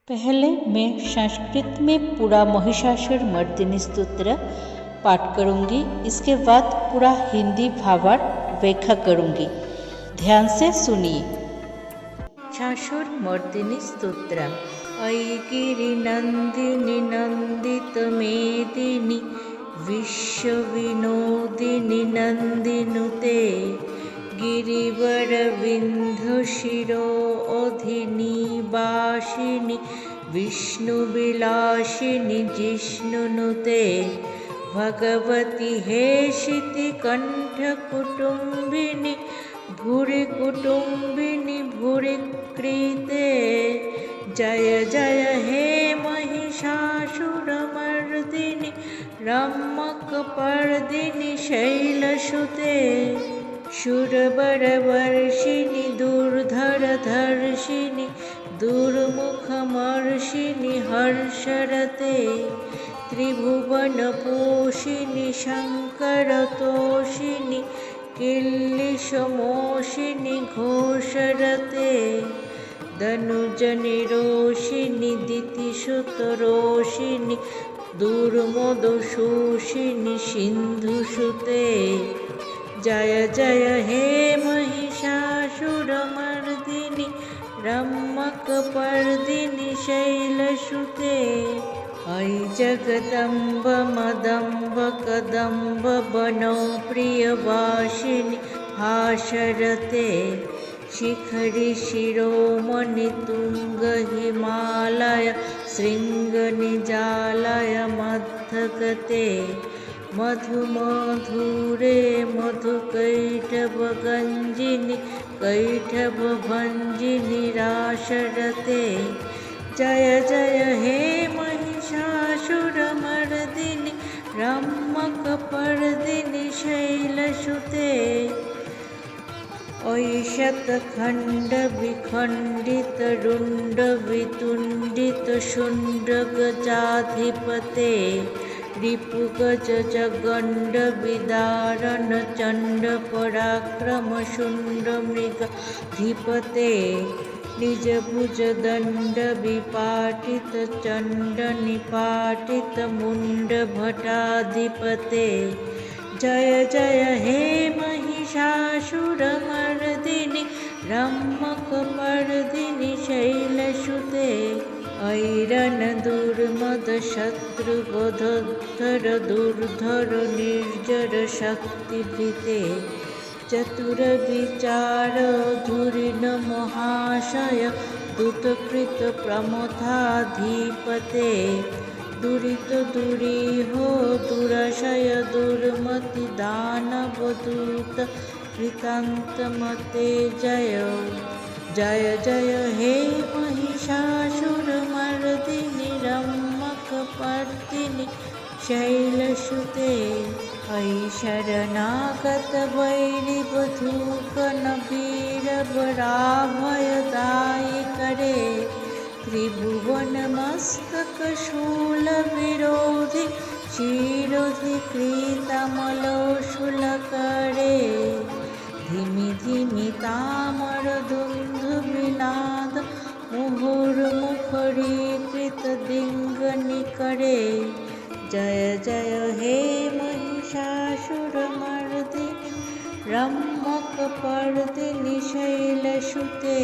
पहले मैं संस्कृत में पूरा महिषासुर मर्दिनी स्तोत्र पाठ करूंगी। इसके बाद पूरा हिंदी भावार्थ व्याख्या करूंगी। ध्यान से सुनिए। महिषासुर मर्दिनी स्तोत्र। ऐगिरि नंदिनी नंदित मेदिनी विश्व विनोदिनी नंदिनुते गिरिवर विंध्य शिरो अधिनी वासिनी विष्णु विलासिनी जिष्णुनुते भगवती हेशिति कंठ कुटुंबिनी भूरि कुटुंबिनी भूरि कृते जय जय हे महिषासुरमर्दिनी रम्मकपर्दिनी शैलसुते शूरबरवर्षिणि दुर्धरधर्षिणि दुर्मुखमर्षिणि हर्षरते त्रिभुवनपोषिणि शङ्करतोषिणि किल्लिशमोषिणि घोषरते धनुजनिरोषिणि दितिसुतरोषिणि दुर्मदशोषिणि सिन्धुसुते जय जय हे महिषासुरमर्दिनी रम्मकपर्दिनी शैलसुते ऐ जगदम्ब मदम्ब कदम्ब वनप्रियवासिनी हासरते शिखरि शिरोमणि तुंग हिमालय शृंगनिजालय मध्यगते मधुमधुरे मधुकैटभगञ्जिनि कैटभभञ्जिनि राशरते जय जय हे महिषासुरमर्दिनि रम्मकपर्दिनि शैलसुते ऐ शतखण्डविखण्डित रुण्डवितुण्डित शुण्डगजाधिपते रिपुगज जगण्ड विदारण चण्ड पराक्रम शुण्ड मृगाधिपते निजभुज दण्ड विपाटित चण्ड निपाटित मुण्ड भटाधिपते जय जय हे महिषासुरमर्दिनि रम्मकपर्दिनि शैलसुते ऐरन दुर्मद शत्रुवधोद्धर दुर्धर निर्जर शक्तिभृते चतुर विचार धुरिन महाशय दूतकृत प्रमथाधिपते दुरित दुरीह दुराशय दुर्मति दानवदूत कृतान्तमते जय जय जय हे महिषासुरमर्दिनि रम्मकपर्दिनि शैलसुते ऐ शरणागत वैरिवधूकनवीरवराभयदायिकरे त्रिभुवनमस्तकशूलविरोधि क्षीरोधिकृतमलोशूलकरे धिमि धिमि तामरदुन्दुभिनाद मुहुर्मुखरीकृत दिङ्गनिकरे जय जय हे महिषासुरमर्दिनि रम्मकपर्दिनि शैलसुते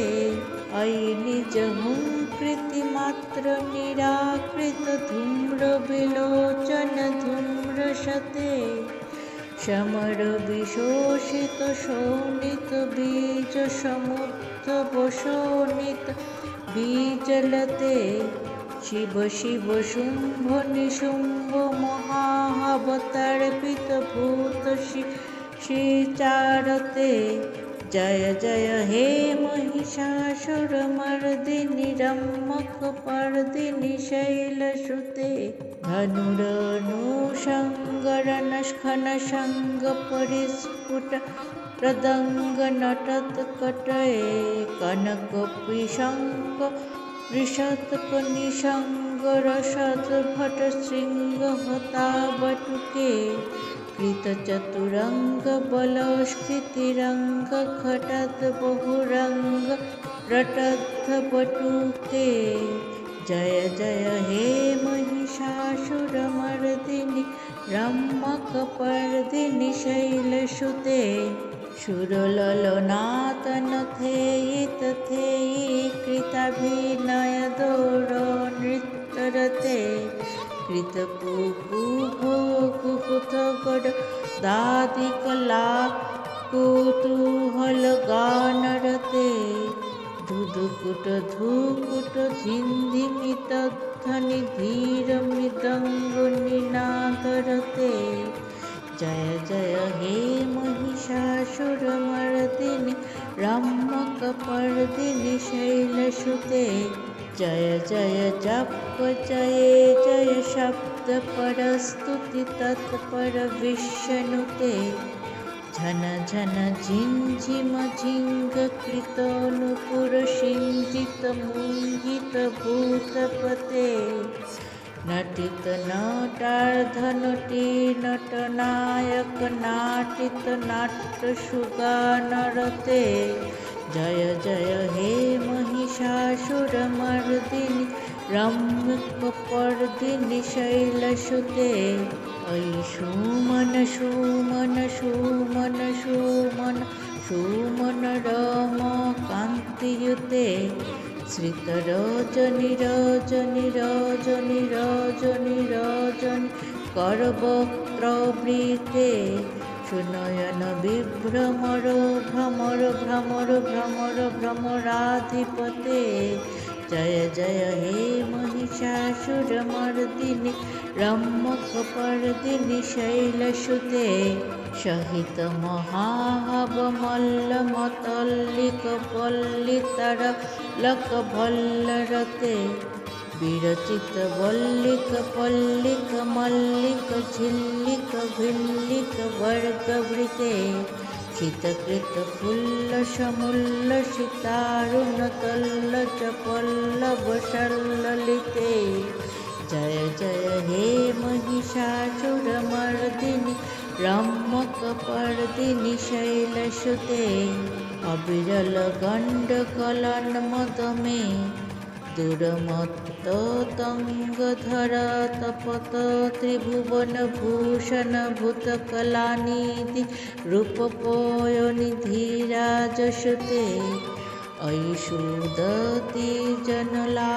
ऐ निजहुङ्कृतिमात्र निराकृत धूम्रविलोचन धूम्रशते समर विशोषित शोणित बीज समुद्ध वशोणित बीजलते शिव शिव शुंभ निशुंभ महावतर्पित भूत श्रीचारते जय जय हे महिषासुरमर्दिनि रम्मकपर्दिनि शैलसुते धनुरनुसङ्गरणस्खनसङ्ग परिस्फुट प्रदङ्गनटत्कटये कनकपिशङ्क ऋषत्कनिशङ्ग रसद्भटशृङ्गहतावटुके कृतचतुरङ्ग बलस्फीतिरङ्ग घटद् बहुरङ्ग रटद् बटुके जय जय हे महिषासुरमर्दिनि रम्मकपर्दिनि शैलसुते सुरललनातनथेयि कृताभिनयदोरनृत्यरते कृतकुकुभोकुकुथगड दादिकला कुतूहलगानरते धुधुकुट धुकुट धिन्धिमितध्वनि धीरमृदङ्गनिनादरते जय जय हे महिषासुरमर्दिनि रम्मकपर्दिनि शैलसुते जय जय जप जय जय शब्द परस्तुति तत्पर विष्णुते झन झन झिंझिम झिंग कृतनुपुर सिंजित मुंजित भूतपते नटित नटार्धनटी नटनायक नाटित नाट्य सुगानरते जय जय हे महिषासुरमर्दिनि रम्मकपर्दिनि शैलसुते ऐ सुमन सुमन सुमन सुमन सुमन रमकान्तियुते श्रितरजनि रजनि रजनि रजनि रजनि करवक्त्रवृते सुनयन विभ्रमर भ्रमर भ्रमर भ्रमर भ्रमराधिपते जय जय हे महिषासुरमर्दिनि रम्मकपर्दिनि शैलसुते सहित महाहवमल्लमतल्लिकपल्लितरलकभल्लरते विरचित वल्लिक पल्लिक मल्लिक झिल्लिक भिल्लिक वर्गवृते शीतकृत फुल्लसमुल्लसितारुणतल्लच पल्लव सल्ललिते जय जय हे महिषासुरमर्दिनि रम्मकपर्दिनि शैलसुते अविरल गण्डकलन्मदमे दुरमत्ततङ्गधर तपत त्रिभुवनभूषणभूतकलानिधि रूपपोयनिधिराजसुते ऐषुदति जनलालसमानस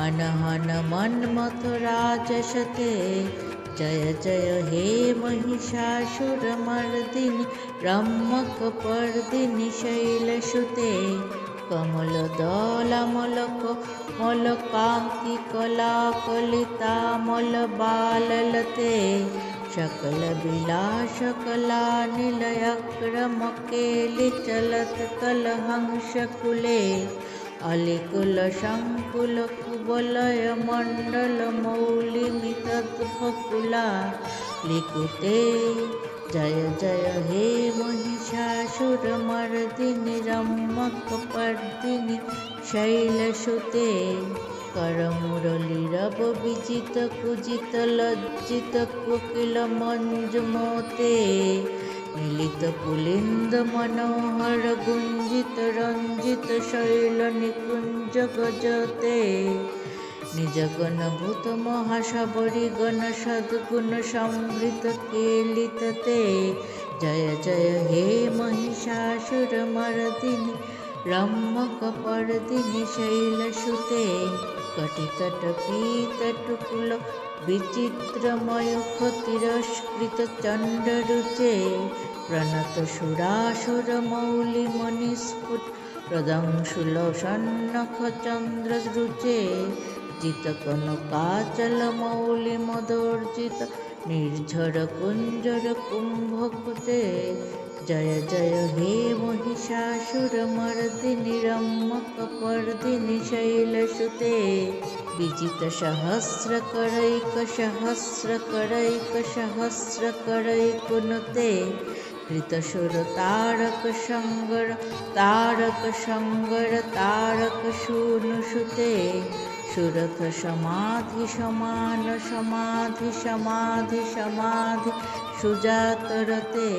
अनहन मन्मथराजसते जय जय हे महिषासुरमर्दिनि रम्मकपर्दिनि शैलसुते कमलदलमलक मलकान्तिकलाकलितामलबाललते सकलविलासकलानिलयक्रमकेलिचलत्कलहंसकुले अलिकुलशङ्कुलकुवलयमण्डलमौलिमितद्भकुला लिकुते जय जय हे महिषासुरमर्दिनि रम्मकपर्दिनि शैलसुते करमुरलिरव विजित कुजित लज्जित कोकिल मंजुमोते मिलित पुलिंद मनोहर गुंजित रंजित शैल निकुंज गजते निज गण भूत महाशबरी गण सद्गुण समृत केलितते जय जय हे महिषासुरमर्दिनि रम्मकपर्दिनि शैलसुते कटितटपीतटुकुल विचित्रमयूख तिरस्कृत चण्डरुचे प्रणत सुरासुरमौलिमणिस्फुट प्रदंशुलसन्नख चन्द्ररुचे जितकनकाचलमौलिमदोर्जित निर्झर कुञ्जर कुम्भकुते जय जय हे महिषासुरमर्दिनि रम्मकपर्दिनि शैलसुते विजित सहस्रकरैकसहस्रकरैकसहस्रकरैकुनुते कृतशुर तारक संगर तारक शूनुसुते सुरथ समाधि समान समाधि समाधि समाधि सुजातरते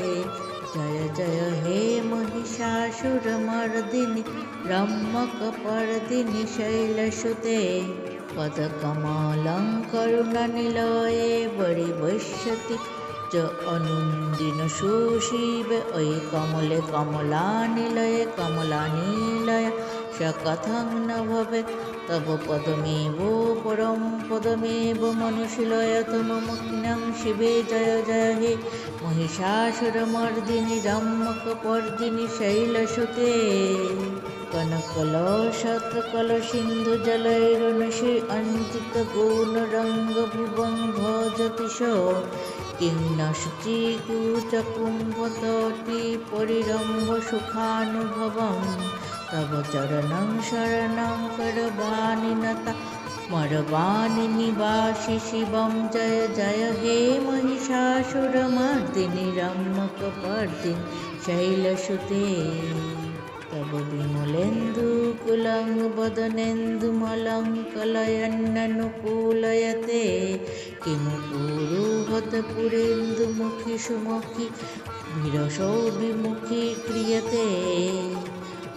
जय जय हे महिषासुरमर्दिनि रम्मकपर्दिनि शैलसुते पदकमलङ्करुणनिलये वरिवश्यति च अनुदिन सुशिवे अयि कमले कमलानिलये कमलानिलय स कथं न भवेत् तव पदमेव परं पदमेव मनुशिलयतनुमुखिनं शिवे जय जय हे महिषासुरमर्दिनि रम्मकपर्दिनि शैलसुते कनकलशतकलसिन्धुजलैरनुषि अञ्चितपूर्णरङ्गभुवं भजति स किं न शुचिकुचकुम्भतटी परिरम्भसुखानुभवं तव चरणं शरणं करवाणि नता मरवाणि निवासि शिवं जय जय हे महिषासुरमर्दिनि रम्मकपर्दिनि शैलसुते तव विमलेन्दुकुलं वदनेन्दुमलं कलयन्ननुकूलयते किं पुरुहतपुरेन्दुमुखि सुमुखि विरसो विमुखी क्रियते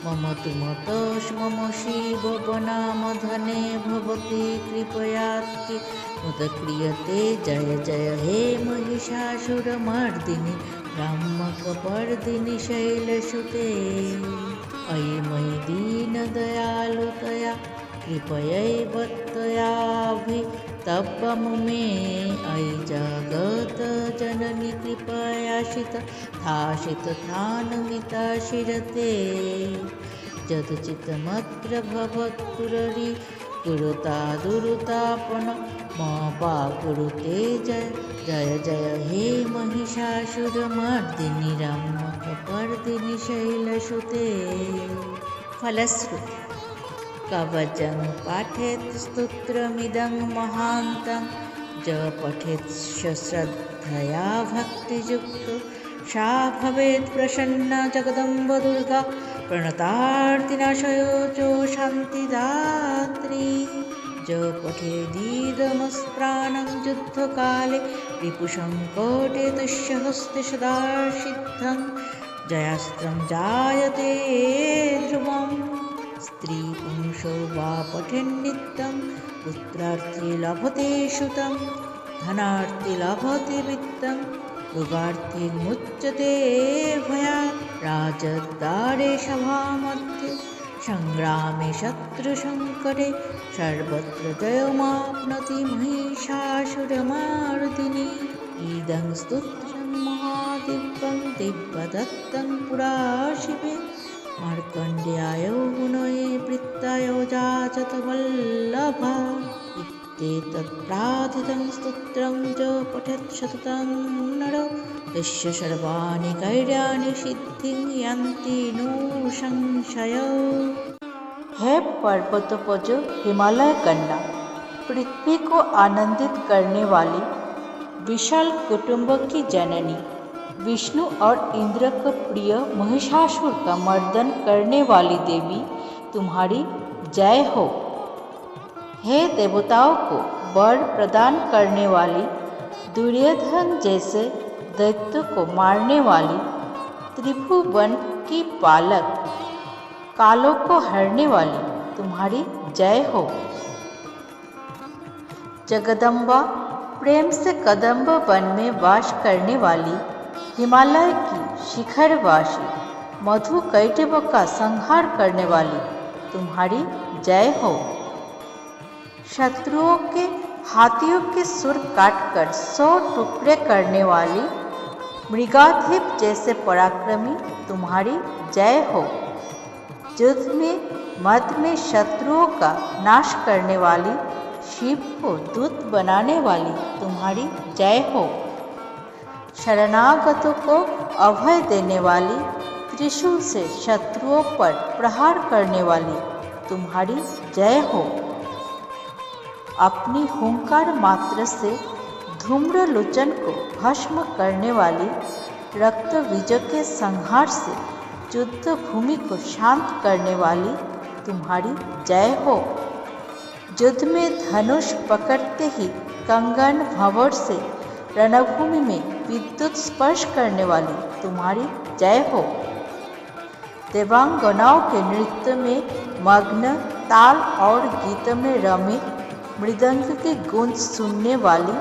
मम तु मतस्मम शिववनामधने भवति कृपयात्ति मुद क्रियते जय जय हे महिषासुरमर्दिनि रम्मकपर्दिनि शैलसुते अयि मयि दीनदयालुतया कृपयैव त्वयाभितप्तं मे अयि जगत्जननि कृपयाशितथाशितथानमिताशिरते यदचित्तमत्र भवत्पुररि कुरुता दुरुतापन मा वा कुरुते जय जय जय हे महिषासुरमर्दिनि रम्मकपर्दिनि शैलसुते फलश्रुति कवचं पठेत् स्तोत्रमिदं महान्तं ज पठेत् श्रद्धया भक्तियुक्तो सा भवेत् प्रसन्ना जगदम्ब दुर्गा प्रणतार्तिनाशयो च शान्तिदात्री ज पठेदीदमस्प्राणं युद्धकाले रिपुसङ्कटे तस्य हस्ते सदा सिद्धं जयास्त्रं जायते ध्रुवम् स्त्रीपुंसो वा पठेन्नित्यं पुत्रार्थी लभते सुतं धनार्थी लभते वित्तं रोगार्थी मुच्यते भयात् राजद्वारे सभामध्ये संग्रामे शत्रुसङ्कटे सर्वत्र जयमाप्नोति महिषासुरमर्दिनि इदं स्तोत्रं महादिव्यं दिव्यदत्तं पुरा शिवे मार्कण्डेयाय गुणये वृत्ताय जाचत वल्लभा इत्येतत् प्रार्थितं स्तोत्रं च पठेत् सततं नरो यस्य सर्वाणि कार्याणि सिद्धिं यान्ति नो संशयो। है पर्वतोपज हिमालय कन्या, पृथ्वी को आनंदित करने वाली, विशाल कुटुंब की जननी, विष्णु और इंद्र का प्रिय महिषासुर का मर्दन करने वाली देवी तुम्हारी जय हो। हे देवताओं को वर प्रदान करने वाली, दुर्योधन जैसे दैत्य को मारने वाली, त्रिभुवन की पालक, कालों को हरने वाली तुम्हारी जय हो। जगदम्बा प्रेम से कदम्ब वन में वास करने वाली, हिमालय की शिखरवासी, मधु कैटभ का संहार करने वाली तुम्हारी जय हो। शत्रुओं के हाथियों के सुर काटकर 100 टुकड़े करने वाली, मृगाधिप जैसे पराक्रमी तुम्हारी जय हो। युद्ध में मद में शत्रुओं का नाश करने वाली, शिव को दूत बनाने वाली तुम्हारी जय हो। शरणागतों को अभय देने वाली, त्रिशूल से शत्रुओं पर प्रहार करने वाली तुम्हारी जय हो। अपनी हुंकार मात्र से धूम्रलोचन को भस्म करने वाली, रक्त विजय के संहार से युद्ध भूमि को शांत करने वाली तुम्हारी जय हो। युद्ध में धनुष पकड़ते ही कंगन भंवर से रणभूमि में विद्युत स्पर्श करने वाली तुम्हारी जय हो। देवांगनाओं के नृत्य में मग्न, ताल और गीत में रमे मृदंग की गूंज सुनने वाली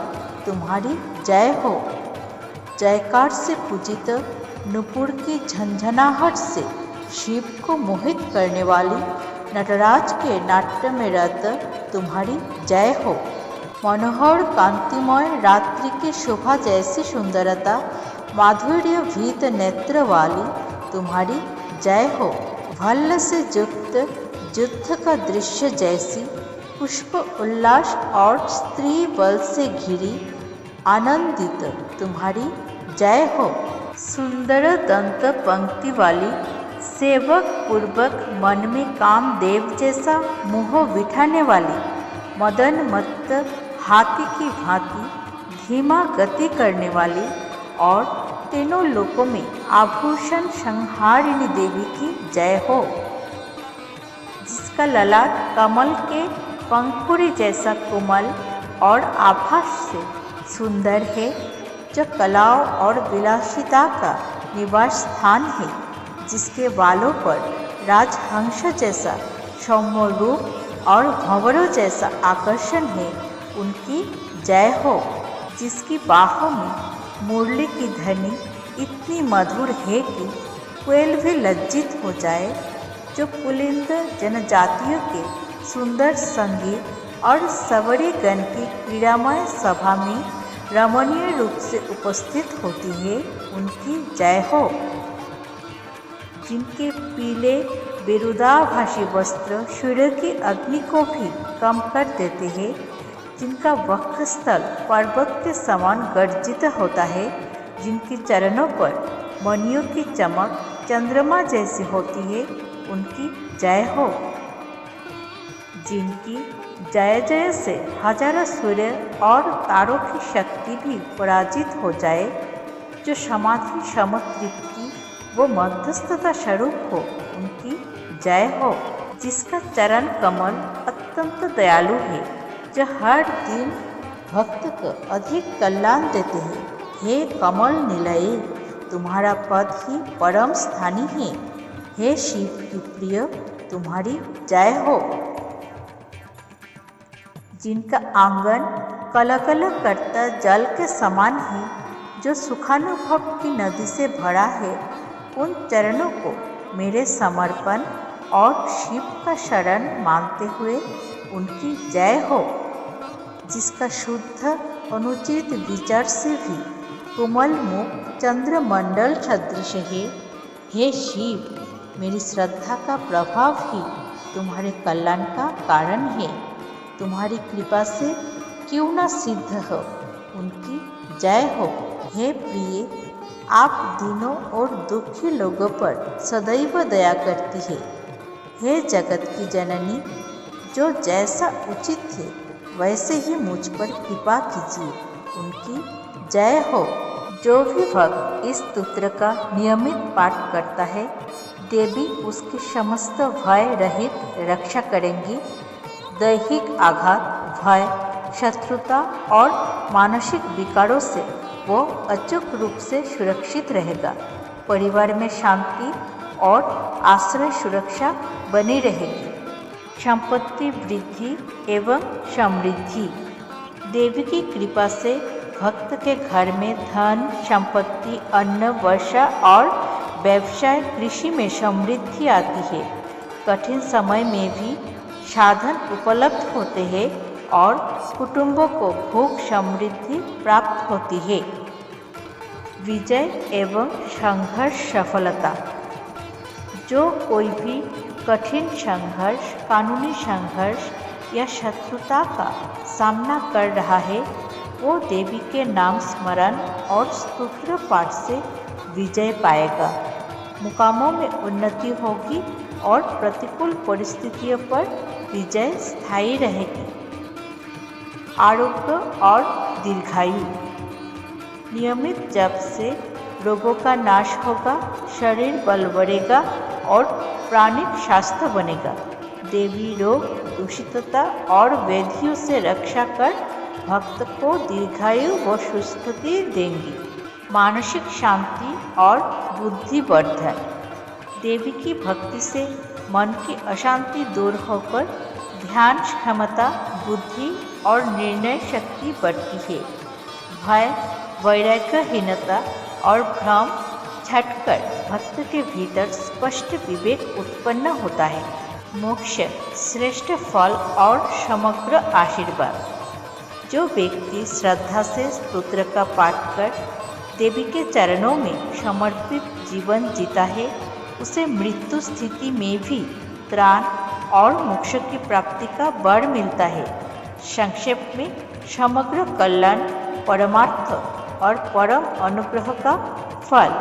तुम्हारी जय हो। जयकार से पूजित नुपुर की झंझनाहट से शिव को मोहित करने वाली नटराज के नाट्य में रत तुम्हारी जय हो। मनोहर कांतिमय रात्रि की शोभा जैसी सुंदरता, माधुर्य भीत नेत्र वाली तुम्हारी जय हो। भल्ल से युक्त युद्ध का दृश्य जैसी पुष्प उल्लास और स्त्री बल से घिरी आनंदित तुम्हारी जय हो। सुंदर दंत पंक्ति वाली सेवक पूर्वक मन में कामदेव जैसा मोह बिठाने वाली मदन मत्त हाथी की भांति धीमा गति करने वाली और तीनों लोकों में आभूषण संहारिणी देवी की जय हो। जिसका ललाट कमल के पंखुड़ी जैसा कोमल और आभास से सुंदर है, जो कलाओं और विलासिता का निवास स्थान है, जिसके बालों पर राजहंस जैसा सौम्य रूप और भंवरों जैसा आकर्षण है, उनकी जय हो। जिसकी बाहों में मुरली की ध्वनि इतनी मधुर है कि कोयल भी लज्जित हो जाए, जो पुलिंद जनजातियों के सुंदर संगीत और सवरी गण की क्रीड़ामय सभा में रमणीय रूप से उपस्थित होती है, उनकी जय हो। जिनके पीले विरुदाभासी वस्त्र सूर्य की अग्नि को भी कम कर देते हैं, जिनका वक्षस्थल पर्वत के समान गर्जित होता है, जिनके चरणों पर मणियों की चमक चंद्रमा जैसी होती है, उनकी जय हो। जिनकी जय जय से हजारों सूर्य और तारों की शक्ति भी पराजित हो जाए, जो समाधि समतृप्ति वो मध्यस्थता स्वरूप हो, उनकी जय हो। जिसका चरण कमल अत्यंत दयालु है, जो हर दिन भक्त को अधिक कल्याण देते हैं। हे कमल निलय, तुम्हारा पद ही परम स्थानी है। हे शिव की प्रिय, तुम्हारी जय हो। जिनका आंगन कलकल करता जल के समान है, जो सुखानुभव की नदी से भरा है, उन चरणों को मेरे समर्पण और शिव का शरण मानते हुए उनकी जय हो। जिसका शुद्ध अनुचित विचार से भी कोमल मुख चंद्रमंडल सदृश है, हे शिव, मेरी श्रद्धा का प्रभाव ही तुम्हारे कल्याण का कारण है। तुम्हारी कृपा से क्यों न सिद्ध हो, उनकी जय हो। हे प्रिय, आप दीनों और दुखी लोगों पर सदैव दया करती है। हे जगत की जननी, जो जैसा उचित है वैसे ही मुझ पर कृपा कीजिए, उनकी जय हो। जो भी भक्त इस स्तोत्र का नियमित पाठ करता है, देवी उसकी समस्त भय रहित रक्षा करेंगी। दैहिक आघात, भय, शत्रुता और मानसिक विकारों से वो अचूक रूप से सुरक्षित रहेगा। परिवार में शांति और आश्रय सुरक्षा बनी रहेगी। संपत्ति वृद्धि एवं समृद्धि। देवी की कृपा से भक्त के घर में धन, संपत्ति, अन्न, वर्षा और व्यवसाय, कृषि में समृद्धि आती है। कठिन समय में भी साधन उपलब्ध होते हैं और कुटुंबों को भोग समृद्धि प्राप्त होती है। विजय एवं संघर्ष सफलता। जो कोई भी कठिन संघर्ष, कानूनी संघर्ष या शत्रुता का सामना कर रहा है, वो देवी के नाम स्मरण और स्तोत्र पाठ से विजय पाएगा। मुकामों में उन्नति होगी और प्रतिकूल परिस्थितियों पर विजय स्थायी रहेगी। आरोग्य और दीर्घायु। नियमित जप से रोगों का नाश होगा, शरीर बल बढ़ेगा और प्राणिक स्वास्थ्य बनेगा। देवी रोग, दूषितता और व्याधियों से रक्षा कर भक्त को दीर्घायु व सुस्थिति देंगी, मानसिक शांति और बुद्धिवर्धन। देवी की भक्ति से मन की अशांति दूर होकर ध्यान क्षमता, बुद्धि और निर्णय शक्ति बढ़ती है। भय, वैराग्यहीनता और भ्रम छटकर भक्त के भीतर स्पष्ट विवेक उत्पन्न होता है। मोक्ष, श्रेष्ठ फल और समग्र आशीर्वाद। जो व्यक्ति श्रद्धा से स्तोत्र का पाठ कर देवी के चरणों में समर्पित जीवन जीता है, उसे मृत्यु स्थिति में भी त्राण और मोक्ष की प्राप्ति का बल मिलता है। संक्षेप में, समग्र कल्याण, परमार्थ और परम अनुग्रह का फल।